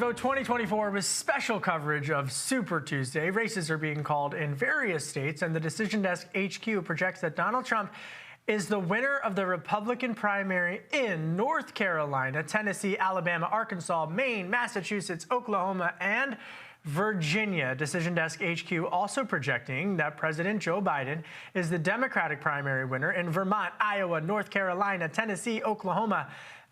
Vote 2024 with special coverage of Super Tuesday. Races are being called in various states, and the Decision Desk HQ projects that Donald Trump is the winner of the Republican primary in North Carolina, Tennessee, Alabama, Arkansas, Maine, Massachusetts, Oklahoma, and Virginia. Decision Desk HQ also projecting that President Joe Biden is the Democratic primary winner in Vermont, Iowa, North Carolina, Tennessee, Oklahoma,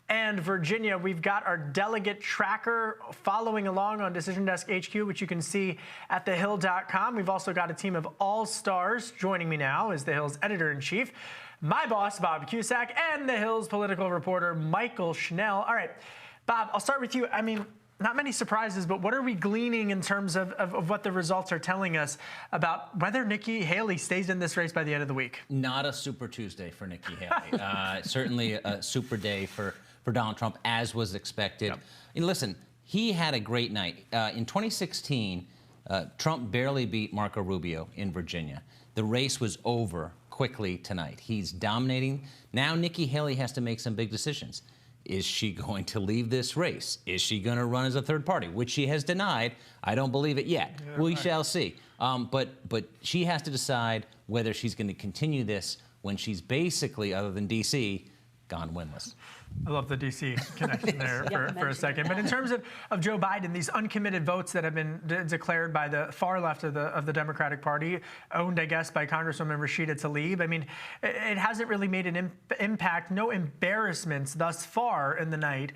and Virginia. We've got our delegate tracker following along on Decision Desk HQ, which you can see at thehill.com. We've also got a team of all-stars. Joining me now is The Hill's editor-in-chief, my boss, Bob Cusack, and The Hill's political reporter, Michael Schnell. All right, Bob, I'll start with you. I mean, not many surprises, but what are we gleaning in terms of what the results are telling us about whether Nikki Haley stays in this race by the end of the week? Not a Super Tuesday for Nikki Haley. Certainly a super day for Donald Trump, as was expected. Yep. And listen, he had a great night. In 2016, Trump barely beat Marco Rubio in Virginia. The race was over quickly tonight. He's dominating. Now Nikki Haley has to make some big decisions. Is she going to leave this race? Is she going to run as a third party, which she has denied? I don't believe it yet. Yeah, we shall see. But she has to decide whether she's going to continue this when she's basically, other than D.C., gone winless. I love the D.C. connection there for a second. But in terms of Joe Biden, these uncommitted votes that have been declared by the far left of the Democratic Party, owned, I guess, by Congresswoman Rashida Tlaib, I mean, it hasn't really made an impact, no embarrassments thus far in the night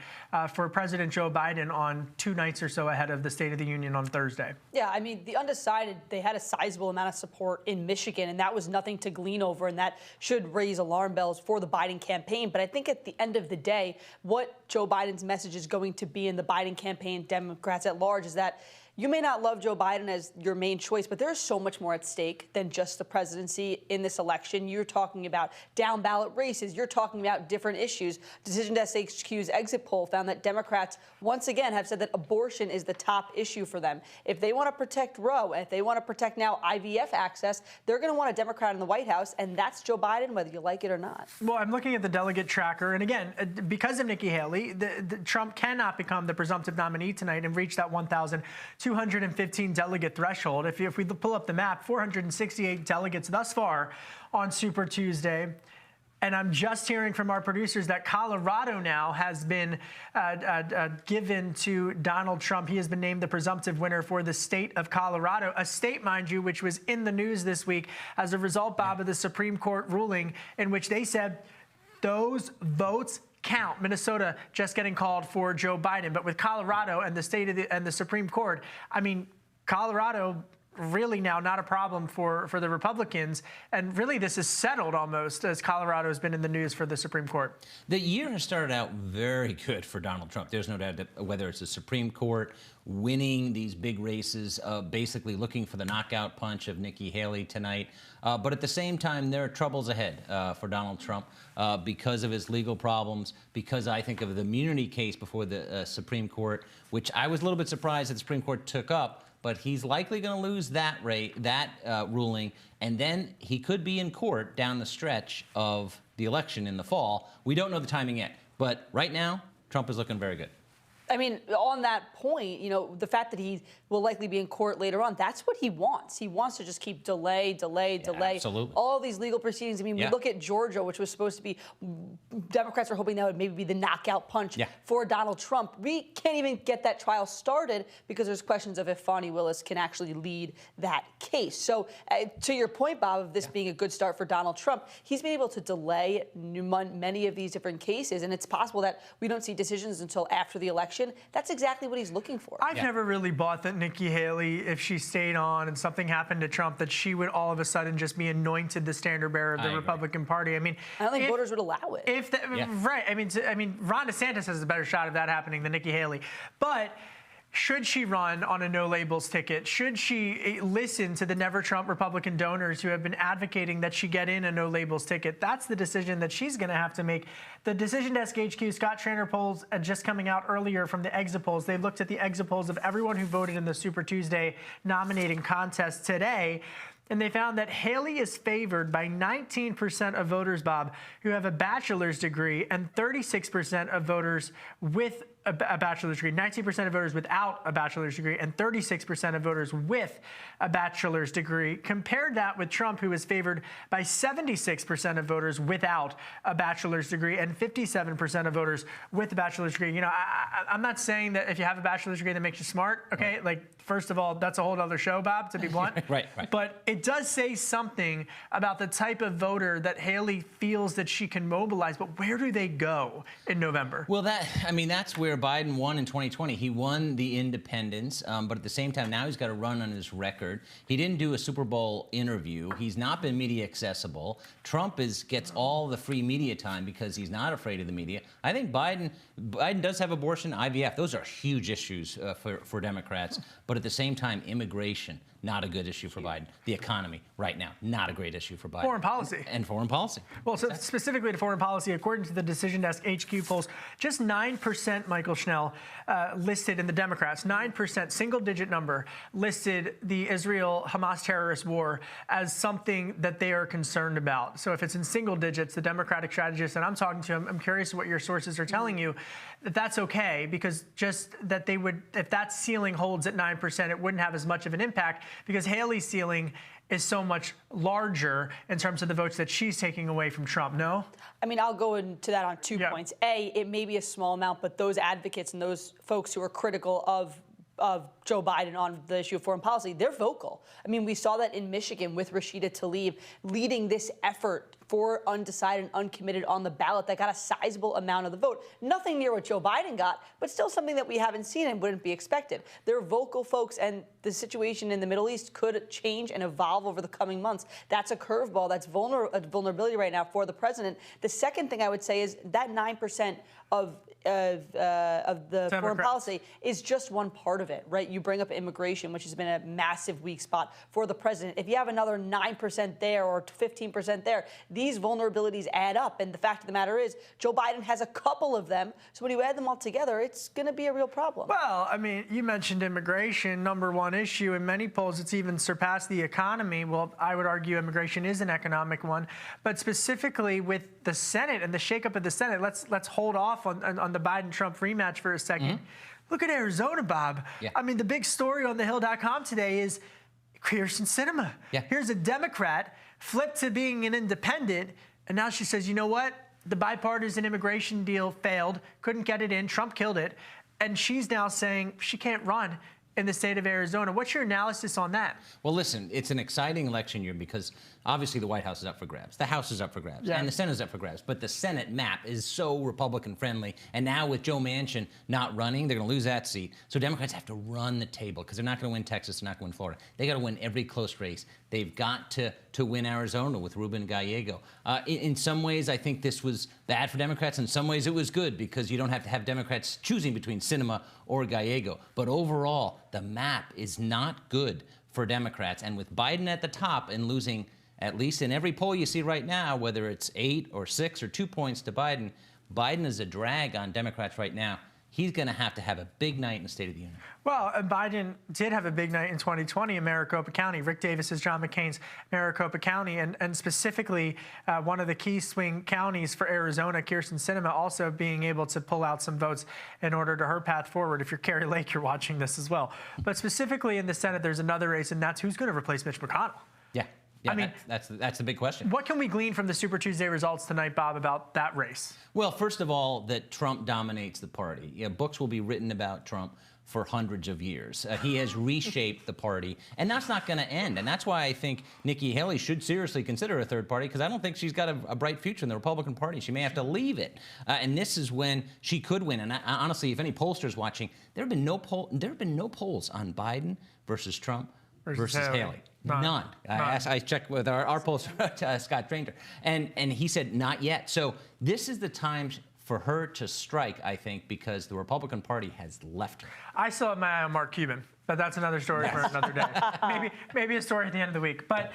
for President Joe Biden on 2 nights or so ahead of the State of the Union on Thursday. Yeah, I mean, the undecided, they had a sizable amount of support in Michigan, and that was nothing to glean over, and that should raise alarm bells for the Biden campaign. But I think at the end of the day, what Joe Biden's message is going to be in the Biden campaign, Democrats at large, is that you may not love Joe Biden as your main choice, but there's so much more at stake than just the presidency in this election. You're talking about down ballot races. You're talking about different issues. Decision Desk HQ's exit poll found that Democrats once again have said that abortion is the top issue for them. If they want to protect Roe, if they want to protect now IVF access, they're going to want a Democrat in the White House, and that's Joe Biden, whether you like it or not. Well, I'm looking at the delegate tracker, and again, because of Nikki Haley, Trump cannot become the presumptive nominee tonight and reach that 1,215 delegate threshold. If we pull up the map, 468 delegates thus far on Super Tuesday. And I'm just hearing from our producers that Colorado now has been given to Donald Trump. He has been named the presumptive winner for the state of Colorado, a state, mind you, which was in the news this week as a result, Bob, of the Supreme Court ruling in which they said those votes count. Minnesota just getting called for Joe Biden, but with Colorado and the state of the Supreme Court, I mean, Colorado really now not a problem for the Republicans, and really this is settled almost as Colorado has been in the news for the Supreme Court. The year has started out very good for Donald Trump. There's no doubt that whether it's the Supreme Court winning these big races, basically looking for the knockout punch of Nikki Haley tonight. But at the same time, there are troubles ahead for Donald Trump because of his legal problems, because I think of the immunity case before the Supreme Court, which I was a little bit surprised that the Supreme Court took up. But he's likely going to lose that ruling, and then he could be in court down the stretch of the election in the fall. We don't know the timing yet, but right now, Trump is looking very good. I mean, on that point, you know, the fact that he will likely be in court later on, that's what he wants. He wants to just keep delay. Absolutely. All these legal proceedings. I mean, we look at Georgia, which was supposed to be, Democrats were hoping that would maybe be the knockout punch for Donald Trump. We can't even get that trial started because there's questions of if Fani Willis can actually lead that case. So to your point, Bob, of this being a good start for Donald Trump, he's been able to delay many of these different cases, and it's possible that we don't see decisions until after the election. That's exactly what he's looking for. I've never really bought that Nikki Haley, if she stayed on and something happened to Trump, that she would all of a sudden just be anointed the standard bearer of the Republican Party. I mean, I don't think voters would allow it. Right. I mean, Ron DeSantis has a better shot of that happening than Nikki Haley. But should she run on a no-labels ticket? Should she listen to the Never Trump Republican donors who have been advocating that she get in a no-labels ticket? That's the decision that she's going to have to make. The Decision Desk HQ Scott Trainer polls just coming out earlier from the exit polls. They've looked at the exit polls of everyone who voted in the Super Tuesday nominating contest today. And they found that Haley is favored by 19% of voters, Bob, who have a bachelor's degree, and 36% of voters with a bachelor's degree, 19% of voters without a bachelor's degree, and 36% of voters with a bachelor's degree. Compared that with Trump, who was favored by 76% of voters without a bachelor's degree and 57% of voters with a bachelor's degree. You know, I'm not saying that if you have a bachelor's degree that makes you smart, okay? Right. Like, first of all, that's a whole other show, Bob, to be blunt. Right. But it does say something about the type of voter that Haley feels that she can mobilize. But where do they go in November? Well, that's where Biden won in 2020. He won the independents, but at the same time, now he's got to run on his record. He didn't do a Super Bowl interview. He's not been media accessible. Trump gets all the free media time because he's not afraid of the media. I think Biden does have abortion, IVF. Those are huge issues for Democrats. But at the same time, immigration, not a good issue for Biden. The economy, right now, not a great issue for Biden. Foreign policy. And foreign policy. Well, so specifically to foreign policy, according to the Decision Desk HQ polls, just 9%, Michael Schnell, listed in the Democrats, 9%, single-digit number, listed the Israel-Hamas terrorist war as something that they are concerned about. So if it's in single digits, the Democratic strategists, and I'm talking to them, I'm curious what your sources are telling you, that that's okay, because just that they would, if that ceiling holds at 9%, it wouldn't have as much of an impact, because Haley's ceiling is so much larger in terms of the votes that she's taking away from Trump, no? I mean, I'll go into that on 2 points. A, it may be a small amount, but those advocates and those folks who are critical of Joe Biden on the issue of foreign policy, they're vocal. I mean, we saw that in Michigan with Rashida Tlaib leading this effort for undecided and uncommitted on the ballot that got a sizable amount of the vote. Nothing near what Joe Biden got, but still something that we haven't seen and wouldn't be expected. They're vocal folks, and the situation in the Middle East could change and evolve over the coming months. That's a curveball. That's a vulnerability right now for the president. The second thing I would say is that 9% of the foreign policy is just one part of it, right? You bring up immigration, which has been a massive weak spot for the president. If you have another 9% there or 15% there, these vulnerabilities add up. And the fact of the matter is, Joe Biden has a couple of them. So when you add them all together, it's going to be a real problem. Well, I mean, you mentioned immigration, number one issue. In many polls, it's even surpassed the economy. Well, I would argue immigration is an economic one. But specifically with the Senate and the shakeup of the Senate, let's hold off on the Biden-Trump rematch for a second. Mm-hmm. Look at Arizona, Bob. Yeah. I mean, the big story on thehill.com today is Kyrsten Sinema. Yeah. Here's a Democrat flipped to being an independent, and now she says, you know what? The bipartisan immigration deal failed, couldn't get it in, Trump killed it, and she's now saying she can't run in the state of Arizona. What's your analysis on that? Well, listen, it's an exciting election year because obviously the White House is up for grabs. The House is up for grabs. Yeah. And the Senate is up for grabs. But the Senate map is so Republican friendly. And now with Joe Manchin not running, they're going to lose that seat. So Democrats have to run the table because they're not going to win Texas, they're not going to win Florida. They got to win every close race. They've got to win Arizona with Ruben Gallego. In some ways, I think this was bad for Democrats. In some ways, it was good because you don't have to have Democrats choosing between Sinema or Gallego. But overall, the map is not good for Democrats. And with Biden at the top and losing, at least in every poll you see right now, whether it's 8 or 6 or 2 points to Biden, Biden is a drag on Democrats right now. He's going to have a big night in the State of the Union. Well, Biden did have a big night in 2020 in Maricopa County. Rick Davis's John McCain's Maricopa County, and specifically one of the key swing counties for Arizona, Kyrsten Sinema, also being able to pull out some votes in order to her path forward. If you're Kari Lake, you're watching this as well. But specifically in the Senate, there's another race, and that's who's going to replace Mitch McConnell. Yeah. Yeah, I mean, that's the big question. What can we glean from the Super Tuesday results tonight, Bob, about that race? Well, first of all, that Trump dominates the party. Yeah, books will be written about Trump for hundreds of years. He has reshaped the party, and that's not going to end. And that's why I think Nikki Haley should seriously consider a third party, because I don't think she's got a bright future in the Republican Party. She may have to leave it. And this is when she could win. And honestly, if any pollster's watching, there have been no polls on Biden versus Trump versus Haley. None. I checked with our pollster, Scott Dranger, and he said not yet. So this is the time for her to strike, I think, because the Republican Party has left her. I still have my eye on Mark Cuban, but that's another story for another day. maybe a story at the end of the week. But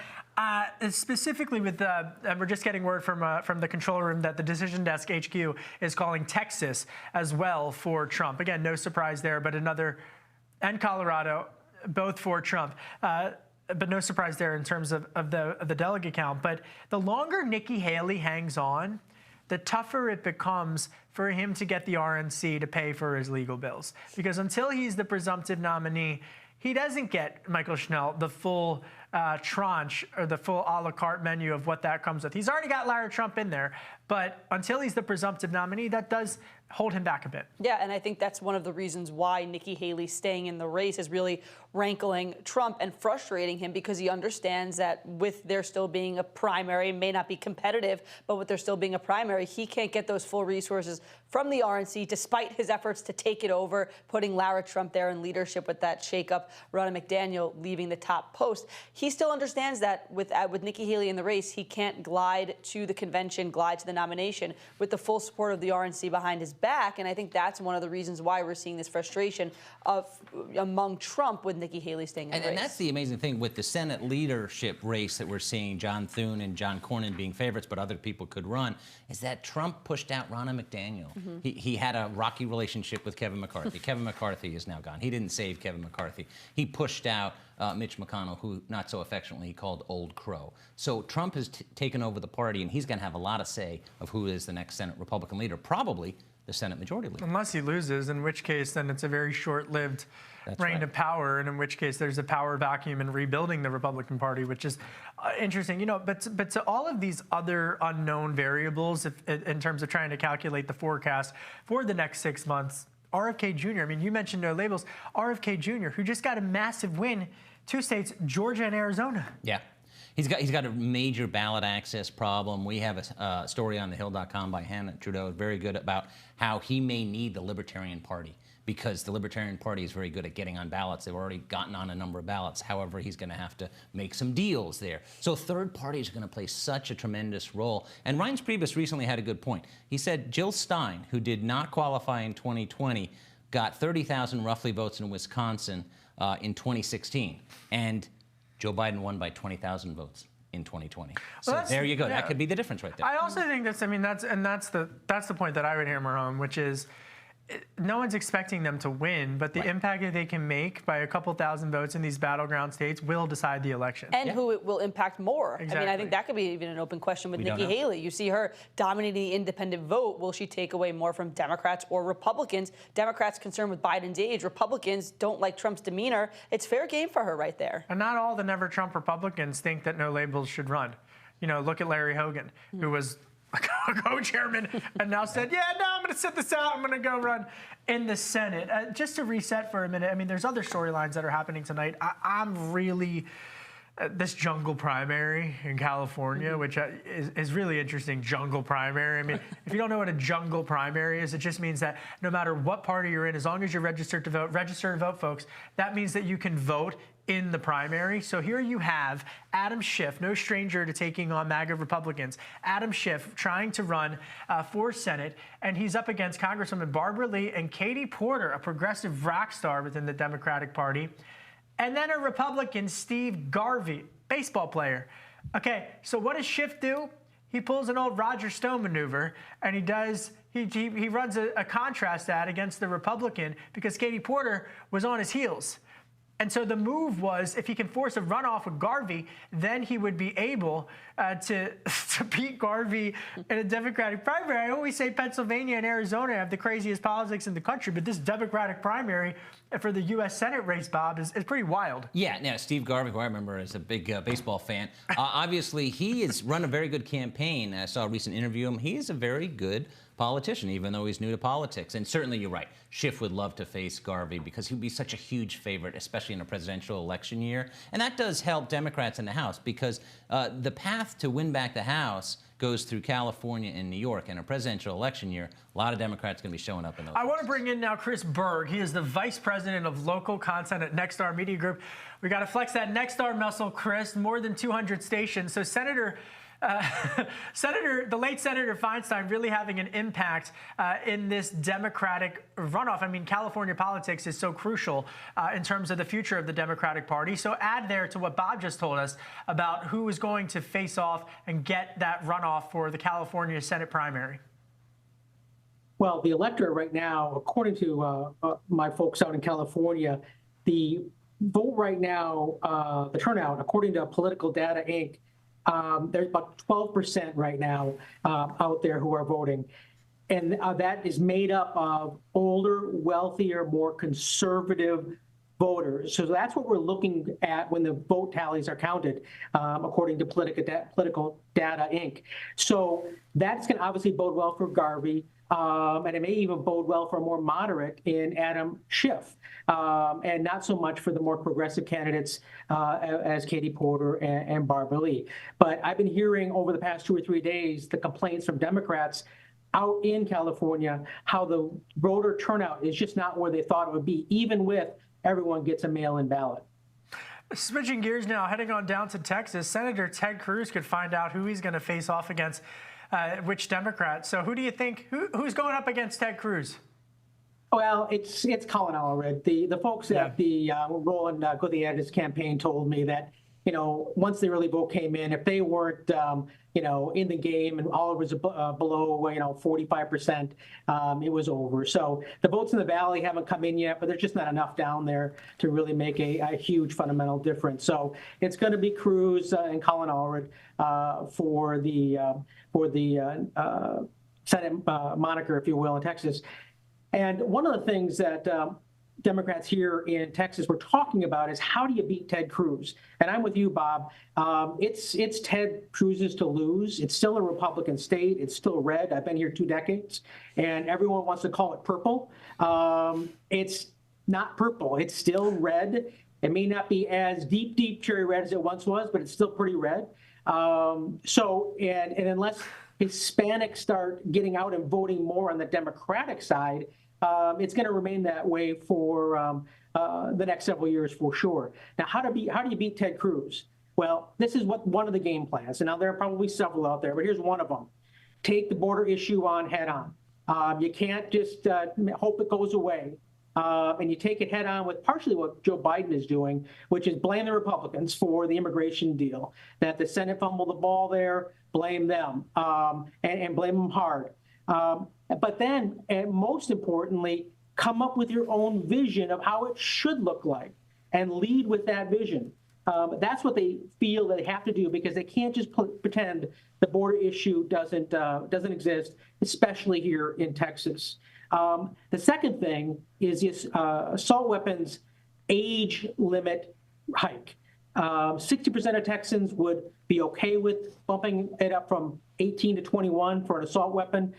specifically with we're just getting word from the control room that the Decision Desk HQ is calling Texas as well for Trump. Again, no surprise there, but and Colorado, both for Trump. But no surprise there in terms of the delegate count. But the longer Nikki Haley hangs on, the tougher it becomes for him to get the RNC to pay for his legal bills. Because until he's the presumptive nominee, he doesn't get, Michael Schnell, the full tranche or the full a la carte menu of what that comes with. He's already got Larry Trump in there, but until he's the presumptive nominee, that does hold him back a bit. Yeah, and I think that's one of the reasons why Nikki Haley staying in the race is really rankling Trump and frustrating him, because he understands that with there still being a primary, it may not be competitive, but with there still being a primary, he can't get those full resources from the RNC, despite his efforts to take it over, putting Lara Trump there in leadership with that shakeup, Ronna McDaniel leaving the top post. He still understands that with Nikki Haley in the race, he can't glide to the convention, glide to the nomination with the full support of the RNC behind his back. And I think that's one of the reasons why we're seeing this frustration among Trump with Nikki Haley staying in the race. And that's the amazing thing with the Senate leadership race that we're seeing, John Thune and John Cornyn being favorites, but other people could run, is that Trump pushed out Ronna McDaniel. He had a rocky relationship with Kevin McCarthy. Kevin McCarthy is now gone. He didn't save Kevin McCarthy. He pushed out Mitch McConnell, who not so affectionately he called Old Crow. So Trump has taken over the party, and he's going to have a lot of say of who is the next Senate Republican leader, probably the Senate Majority Leader. Unless he loses, in which case then it's a very short-lived reign of power, and in which case there's a power vacuum in rebuilding the Republican Party, which is interesting. You know, but to all of these other unknown variables, in terms of trying to calculate the forecast for the next 6 months, RFK Jr., I mean, you mentioned No Labels, RFK Jr., who just got a massive win, 2 states, Georgia and Arizona. Yeah. He's got a major ballot access problem. We have a story on thehill.com by Hannah Trudeau, very good about how he may need the Libertarian Party, because the Libertarian Party is very good at getting on ballots. They've already gotten on a number of ballots. However, he's going to have to make some deals there. So third parties are going to play such a tremendous role. And Reince Priebus recently had a good point. He said Jill Stein, who did not qualify in 2020, got 30,000 roughly votes in Wisconsin in 2016. And Joe Biden won by 20,000 votes in 2020. So well, there you go. Yeah. That could be the difference right there. I also think that's the point that I would hammer home, which is no one's expecting them to win, but the impact that they can make by a couple thousand votes in these battleground states will decide the election. And who it will impact more. Exactly. I mean, I think that could be even an open question with Nikki Haley. You see her dominating the independent vote. Will she take away more from Democrats or Republicans? Democrats concerned with Biden's age. Republicans don't like Trump's demeanor. It's fair game for her right there. And not all the never Trump Republicans think that No Labels should run. You know, look at Larry Hogan, who was co-chairman, and now said, yeah, no, I'm going to sit this out. I'm going to go run in the Senate. Just to reset for a minute, I mean, there's other storylines that are happening tonight. I'm really... this jungle primary in California, which is really interesting, jungle primary. I mean, if you don't know what a jungle primary is, it just means that no matter what party you're in, as long as you're registered to vote, folks, that means that you can vote in the primary. So here you have Adam Schiff, no stranger to taking on MAGA Republicans. Adam Schiff trying to run for Senate, and he's up against Congresswoman Barbara Lee and Katie Porter, a progressive rock star within the Democratic Party. And then a Republican, Steve Garvey, baseball player. Okay, so what does Schiff do? He pulls an old Roger Stone maneuver, and he runs a contrast ad against the Republican because Katie Porter was on his heels. And so the move was, if he can force a runoff with Garvey, then he would be able to beat Garvey in a Democratic primary. I always say Pennsylvania and Arizona have the craziest politics in the country, but this Democratic primary for the U.S. Senate race, Bob, is pretty wild. Yeah, now Steve Garvey, who I remember as a big baseball fan, obviously he has run a very good campaign. I saw a recent interview of him. He is a very good politician, even though he's new to politics. And certainly you're right. Schiff would love to face Garvey because he'd be such a huge favorite, especially in a presidential election year. And that does help Democrats in the House because the path to win back the House goes through California and New York. In a presidential election year, a lot of Democrats are going to be showing up in those places. I want to bring in now Chris Berg. He is the Vice President of Local Content at Nexstar Media Group. We got to flex that Nexstar muscle, Chris. More than 200 stations. So the late Senator Feinstein really having an impact in this Democratic runoff. I mean, California politics is so crucial in terms of the future of the Democratic Party. So add there to what Bob just told us about who is going to face off and get that runoff for the California Senate primary. Well, the electorate right now, according to my folks out in California, the vote right now, the turnout, according to Political Data Inc., There's about 12% right now out there who are voting. And that is made up of older, wealthier, more conservative voters. So that's what we're looking at when the vote tallies are counted, according to Political Data Inc. So that's going to obviously bode well for Garvey. And it may even bode well for a more moderate in Adam Schiff, and not so much for the more progressive candidates as Katie Porter and Barbara Lee. But I've been hearing over the past 2 or 3 days the complaints from Democrats out in California how the voter turnout is just not where they thought it would be, even with everyone gets a mail-in ballot. Switching gears now, heading on down to Texas, Senator Ted Cruz could find out who he's going to face off against which Democrat. So who do you think, who's going up against Ted Cruz? Well, it's Colin Allred. The folks at the Roland Gutierrez campaign told me that, once the early vote came in, if they weren't, in the game and all was below, 45%, it was over. So the votes in the Valley haven't come in yet, but there's just not enough down there to really make a huge fundamental difference. So it's going to be Cruz and Colin Allred for the Senate moniker, if you will, in Texas. And one of the things that Democrats here in Texas were talking about is how do you beat Ted Cruz? And I'm with you, Bob. It's Ted Cruz's to lose. It's still a Republican state. It's still red. I've been here 2 decades, and everyone wants to call it purple. It's not purple. It's still red. It may not be as deep cherry red as it once was, but it's still pretty red. And unless Hispanics start getting out and voting more on the Democratic side, it's going to remain that way for the next several years for sure. Now, how do you beat Ted Cruz? Well, this is one of the game plans. And now there are probably several out there, but here's one of them. Take the border issue on head on. You can't just hope it goes away. And you take it head on with partially what Joe Biden is doing, which is blame the Republicans for the immigration deal, that the Senate fumbled the ball there, blame them, and blame them hard. But then, and most importantly, come up with your own vision of how it should look like and lead with that vision. That's what they feel they have to do, because they can't just pretend the border issue doesn't exist, especially here in Texas. The second thing is this assault weapons age limit hike. 60% of Texans would be okay with bumping it up from 18 to 21 for an assault weapon.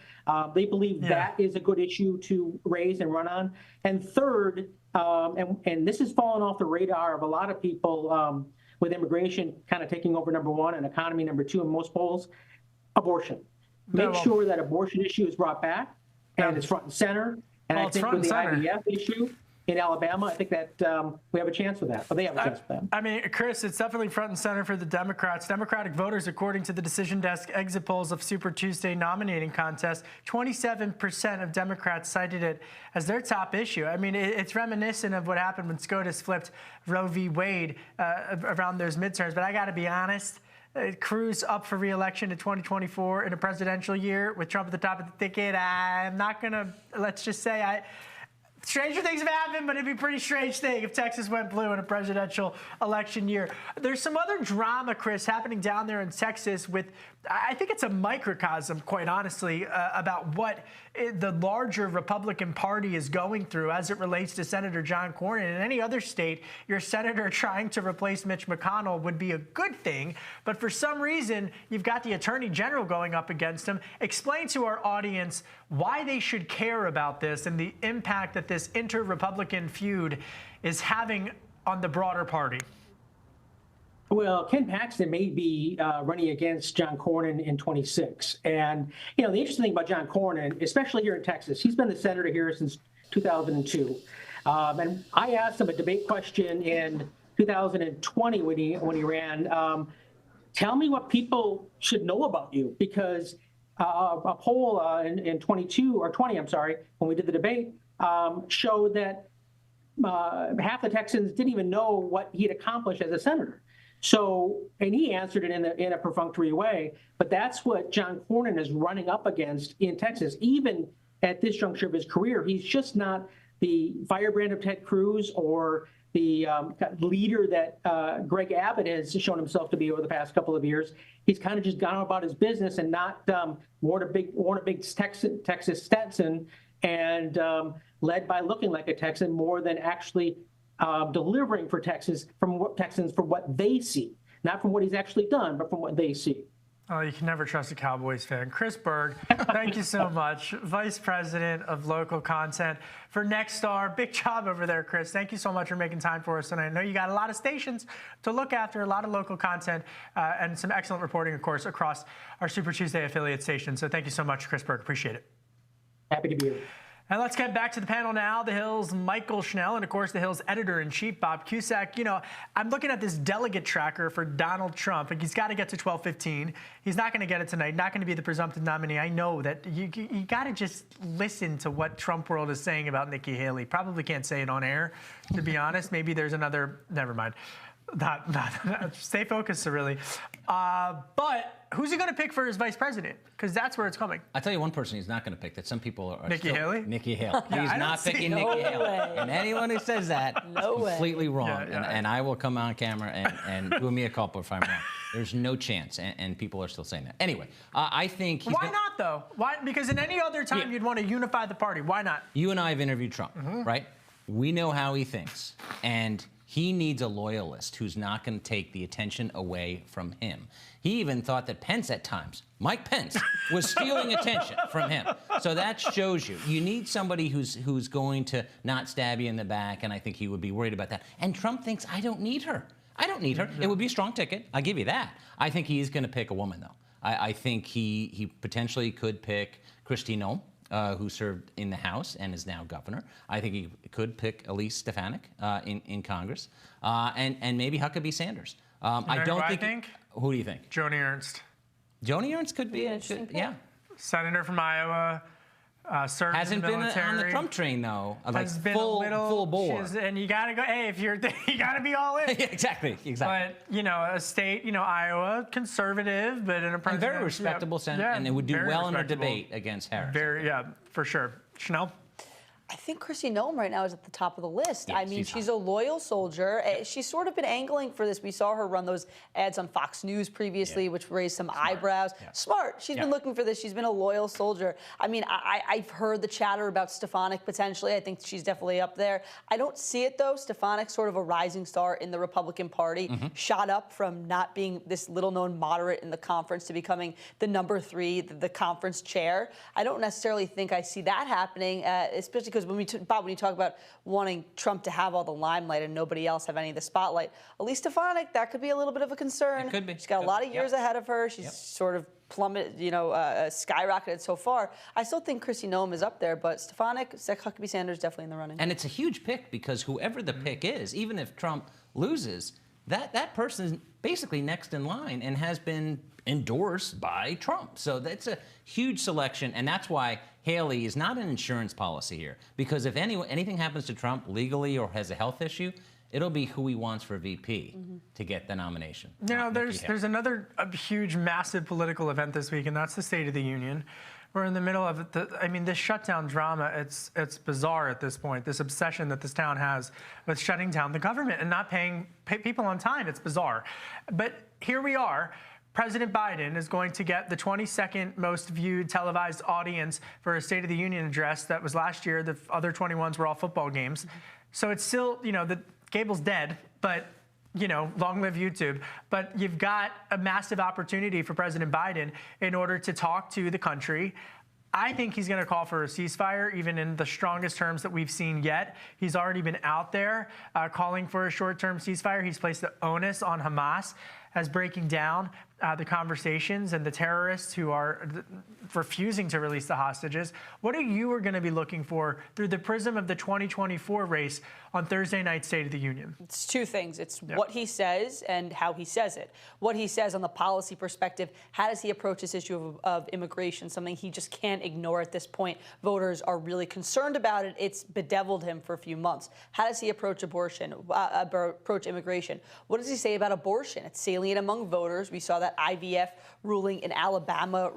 They believe that is a good issue to raise and run on. And third, and this has fallen off the radar of a lot of people with immigration kind of taking over number one and economy number two in most polls, abortion. Make sure that abortion issue is brought back and it's front and center. And I think with the IVF issue in Alabama, I think that we have a chance with that, or they have a chance with that. I mean, Chris, it's definitely front and center for the Democrats. Democratic voters, according to the Decision Desk exit polls of Super Tuesday nominating contest, 27% of Democrats cited it as their top issue. I mean, it's reminiscent of what happened when SCOTUS flipped Roe v. Wade around those midterms. But I got to be honest, Cruz up for re-election in 2024 in a presidential year with Trump at the top of the ticket. I'm not going to, let's just say, stranger things have happened, but it'd be a pretty strange thing if Texas went blue in a presidential election year. There's some other drama, Chris, happening down there in Texas with, I think it's a microcosm, quite honestly, about what the larger Republican Party is going through as it relates to Senator John Cornyn. In any other state, your senator trying to replace Mitch McConnell would be a good thing. But for some reason, you've got the Attorney General going up against him. Explain to our audience why they should care about this and the impact that this inter-Republican feud is having on the broader party. Well, Ken Paxton may be running against John Cornyn in 26. And, the interesting thing about John Cornyn, especially here in Texas, he's been the senator here since 2002. And I asked him a debate question in 2020 when he ran. Tell me what people should know about you, because a poll in 20, when we did the debate, showed that half the Texans didn't even know what he'd accomplished as a senator. So, and he answered it in a perfunctory way, but that's what John Cornyn is running up against in Texas. Even at this juncture of his career, he's just not the firebrand of Ted Cruz or the leader that Greg Abbott has shown himself to be over the past couple of years. He's kind of just gone about his business and not worn a big Texas Stetson and led by looking like a Texan more than actually delivering for Texans from what they see, not from what he's actually done, but from what they see. Oh, you can never trust a Cowboys fan. Chris Berg, thank you so much. Vice President of Local Content for Nexstar. Big job over there, Chris. Thank you so much for making time for us. And I know you got a lot of stations to look after, a lot of local content, and some excellent reporting, of course, across our Super Tuesday affiliate stations. So thank you so much, Chris Berg. Appreciate it. Happy to be here. And let's get back to the panel now. The Hill's Michael Schnell and, of course, the Hill's editor-in-chief, Bob Cusack. You know, I'm looking at this delegate tracker for Donald Trump. Like, he's got to get to 1215. He's not going to get it tonight. Not going to be the presumptive nominee. I know that you got to just listen to what Trump World is saying about Nikki Haley. Probably can't say it on air, to be honest. Maybe there's another. Never mind. Stay focused, Cirilli. But who's he going to pick for his vice president? Because that's where it's coming. I'll tell you one person he's not going to pick that some people are Nikki Haley? Nikki Haley. He's not picking Nikki Haley. And anyone who says that is completely wrong. And I will come on camera and do me a culpa if I'm wrong. There's no chance. And people are still saying that. Anyway, I think he's Why not, though? Why? Because in any other time, you'd want to unify the party. Why not? You and I have interviewed Trump, right? We know how he thinks. And he needs a loyalist who's not going to take the attention away from him. He even thought that Pence at times, Mike Pence, was stealing attention from him. So that shows you. You need somebody who's going to not stab you in the back, and I think he would be worried about that. And Trump thinks, I don't need her. I don't need her. It would be a strong ticket. I'll give you that. I think he is going to pick a woman, though. I think he potentially could pick Kristi Noem, who served in the House and is now governor. I think he could pick Elise Stefanik in Congress, and maybe Huckabee Sanders. I don't think. Who do you think? Joni Ernst. Joni Ernst could be. Yeah. Senator from Iowa. Served Hasn't in the been military. on the Trump train though, like Has been full bore. And you gotta go. Hey, if you're, you gotta be all in. Yeah, exactly. But you know, a state, Iowa, conservative, but in a and very respectable senator, and it would do well in a debate against Harris. For sure. Schnell. I think Kristi Noem right now is at the top of the list. Yeah, I mean, she's a loyal soldier. She's sort of been angling for this. We saw her run those ads on Fox News previously, which raised some eyebrows. Smart. She's been looking for this. She's been a loyal soldier. I mean, I've heard the chatter about Stefanik potentially. I think she's definitely up there. I don't see it, though. Stefanik's sort of a rising star in the Republican Party, shot up from not being this little-known moderate in the conference to becoming the number 3, the conference chair. I don't necessarily think I see that happening, especially because Bob, when you talk about wanting Trump to have all the limelight and nobody else have any of the spotlight, Elise Stefanik, that could be a little bit of a concern. It could be. She's got a lot of years ahead of her. She's sort of plummeted, skyrocketed so far. I still think Kristi Noem is up there, but Stefanik, Huckabee Sanders definitely in the running. And it's a huge pick because whoever the pick is, even if Trump loses, that person is basically next in line and has been endorsed by Trump. So that's a huge selection, and that's why Haley is not an insurance policy here. Because if anything happens to Trump legally or has a health issue, it'll be who he wants for VP to get the nomination. There's another huge, massive political event this week, and that's the State of the Union. We're in the middle of it. This shutdown drama, it's bizarre at this point, this obsession that this town has with shutting down the government and not paying people on time. It's bizarre. But here we are. President Biden is going to get the 22nd most viewed televised audience for a State of the Union address that was last year. The other 21s were all football games. So it's still, the cable's dead, but, long live YouTube. But you've got a massive opportunity for President Biden in order to talk to the country. I think he's going to call for a ceasefire, even in the strongest terms that we've seen yet. He's already been out there calling for a short-term ceasefire. He's placed the onus on Hamas as breaking down the conversations and the terrorists who are refusing to release the hostages. What are you going to be looking for through the prism of the 2024 race on Thursday night State of the Union? It's two things. It's what he says and how he says it. What he says on the policy perspective, how does he approach this issue of immigration, something he just can't ignore at this point. Voters are really concerned about it. It's bedeviled him for a few months. How does he approach approach immigration? What does he say about abortion? It's salient among voters. We saw that that IVF ruling in Alabama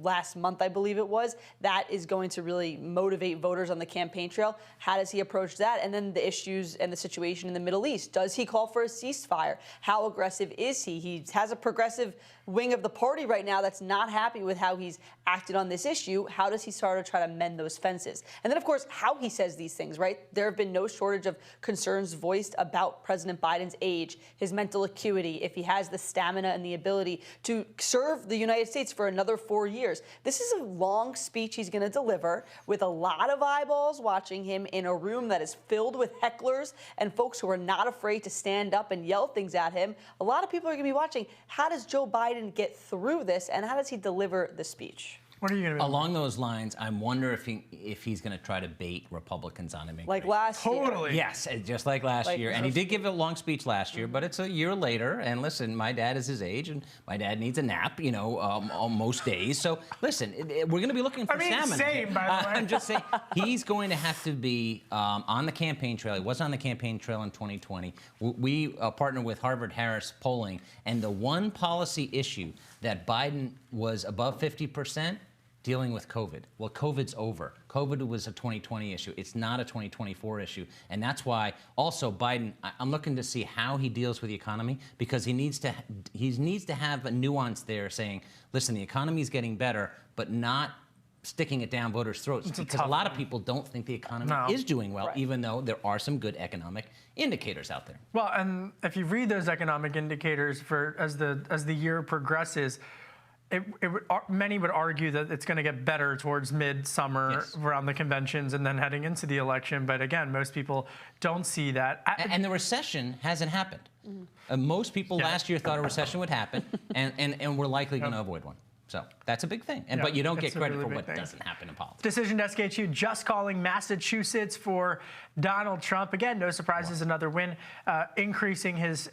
last month, I believe it was. That is going to really motivate voters on the campaign trail. How does he approach that? And then the issues and the situation in the Middle East. Does he call for a ceasefire? How aggressive is he? He has a progressive wing of the party right now that's not happy with how he's acted on this issue. How does he start to try to mend those fences? And then, of course, how he says these things, right? There have been no shortage of concerns voiced about President Biden's age, his mental acuity, if he has the stamina and the ability to serve the United States for another 4 years. This is a long speech he's going to deliver with a lot of eyeballs watching him in a room that is filled with hecklers and folks who are not afraid to stand up and yell things at him. A lot of people are going to be watching. How does Joe Biden get through this, and how does he deliver the speech? What are you going to do? Along those lines, I wonder if he's going to try to bait Republicans on immigration. Like last year. Totally. Yes, just like last year. And he did give a long speech last year, but it's a year later. And listen, my dad is his age, and my dad needs a nap, on most days. So listen, we're going to be looking for stamina. Same, by the way. I'm just saying, he's going to have to be on the campaign trail. He was on the campaign trail in 2020. We partner with Harvard-Harris polling, and the one policy issue that Biden was above 50%, dealing with COVID. Well, COVID's over. COVID was a 2020 issue. It's not a 2024 issue. And that's why also Biden, I'm looking to see how he deals with the economy, because he needs to have a nuance there saying, listen, the economy is getting better, but not sticking it down voters' throats, because a lot of people don't think the economy is doing well, even though there are some good economic indicators out there. Well, and if you read those economic indicators as the year progresses, many would argue that it's going to get better towards midsummer around the conventions and then heading into the election. But again, most people don't see that. And the recession hasn't happened. Most people last year thought a recession would happen, and we're likely going to avoid one. So that's a big thing. But you don't get credit for what doesn't happen in politics. Decision Desk HQ just calling Massachusetts for Donald Trump. Again, no surprises, another win, increasing his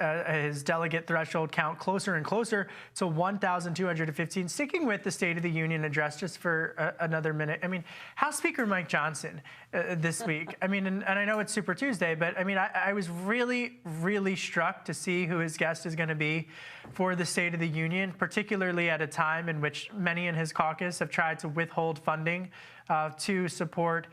delegate threshold count closer and closer to 1,215. Sticking with the State of the Union address just for another minute. I mean, House Speaker Mike Johnson this week. I mean, and I know it's Super Tuesday, but I mean, I was really, really struck to see who his guest is going to be for the State of the Union, particularly at a time in which many in his caucus have tried to withhold funding to support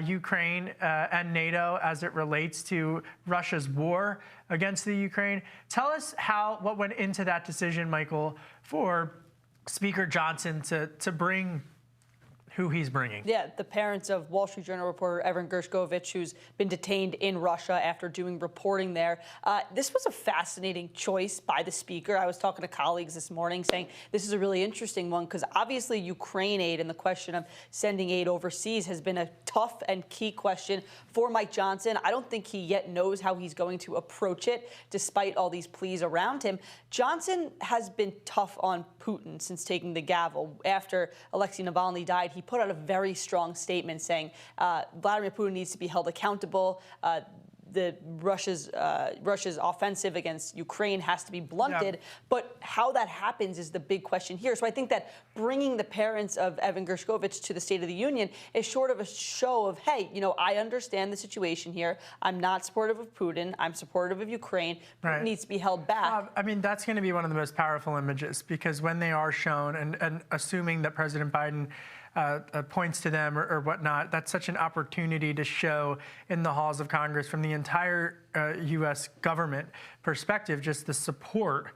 Ukraine and NATO as it relates to Russia's war against the Ukraine. Tell us what went into that decision, Michael, for Speaker Johnson to bring who he's bringing. Yeah, the parents of Wall Street Journal reporter Evan Gershkovich, who's been detained in Russia after doing reporting there. This was a fascinating choice by the speaker. I was talking to colleagues this morning saying this is a really interesting one because obviously Ukraine aid and the question of sending aid overseas has been a tough and key question for Mike Johnson. I don't think he yet knows how he's going to approach it, despite all these pleas around him. Johnson has been tough on Putin since taking the gavel. After Alexei Navalny died, he put out a very strong statement saying Vladimir Putin needs to be held accountable. Russia's offensive against Ukraine has to be blunted. But how that happens is the big question here. So I think that bringing the parents of Evan Gershkovich to the State of the Union is sort of a show of, hey, I understand the situation here. I'm not supportive of Putin. I'm supportive of Ukraine. Putin needs to be held back. I mean, that's going to be one of the most powerful images because when they are shown, and assuming that President Biden points to them or whatnot, that's such an opportunity to show in the halls of Congress from the entire U.S. government perspective just the support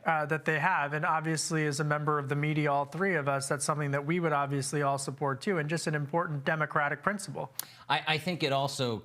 that they have. And obviously, as a member of the media, all three of us, that's something that we would obviously all support too, and just an important democratic principle. I think it also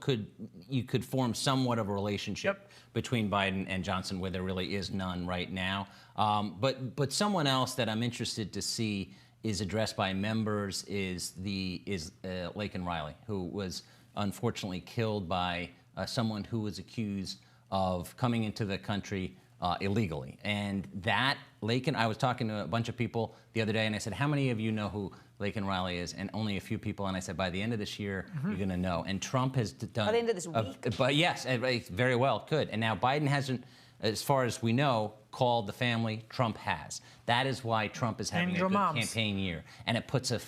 you could form somewhat of a relationship between Biden and Johnson where there really is none right now. But someone else that I'm interested to see is addressed by members is Laken Riley, who was unfortunately killed by someone who was accused of coming into the country illegally. And that Laken, I was talking to a bunch of people the other day, and I said, how many of you know who Laken Riley is? And only a few people. And I said, by the end of this year, you're going to know. And Trump has done. By the end of this week? But yes, very well could. And now Biden hasn't, as far as we know, called the family. Trump has. That is why Trump is having a good campaign year. And it puts a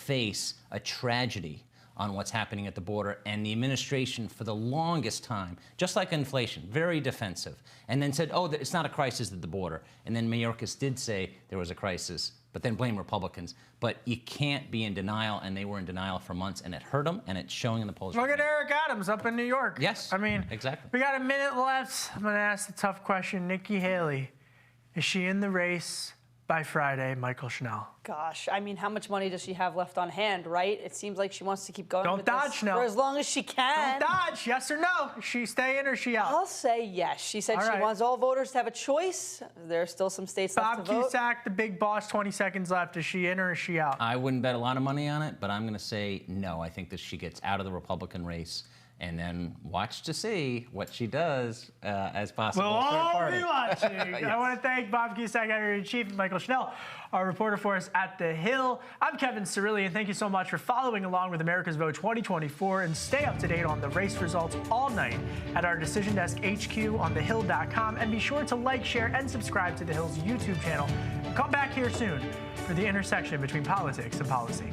tragedy on what's happening at the border, and the administration for the longest time, just like inflation, very defensive, and then said, oh, it's not a crisis at the border. And then Mayorkas did say there was a crisis, but then blame Republicans. But you can't be in denial, and they were in denial for months, and it hurt them, and it's showing in the polls. Look at Eric Adams up in New York. Yes, I mean, exactly. We got a minute left. I'm going to ask the tough question. Nikki Haley, is she in the race by Friday? Michael Schnell. Gosh, I mean, how much money does she have left on hand, right? It seems like she wants to keep going Don't with dodge, this Schnell. for as long as she can. Don't dodge, yes or no? Is she staying or is she out? I'll say yes. She said All she right. wants all voters to have a choice. There are still some states left Bob to vote. Cusack, the big boss, 20 seconds left. Is she in or is she out? I wouldn't bet a lot of money on it, but I'm going to say no. I think that she gets out of the Republican race, and then watch to see what she does as possible. We'll third all party. be watching. Yes. I want to thank Bob Cusack, editor-in-chief, and Michael Schnell, our reporter for us at The Hill. I'm Kevin Cirilli, and thank you so much for following along with America's Vote 2024. And stay up to date on the race results all night at our Decision Desk HQ on thehill.com. And be sure to like, share, and subscribe to The Hill's YouTube channel. Come back here soon for the intersection between politics and policy.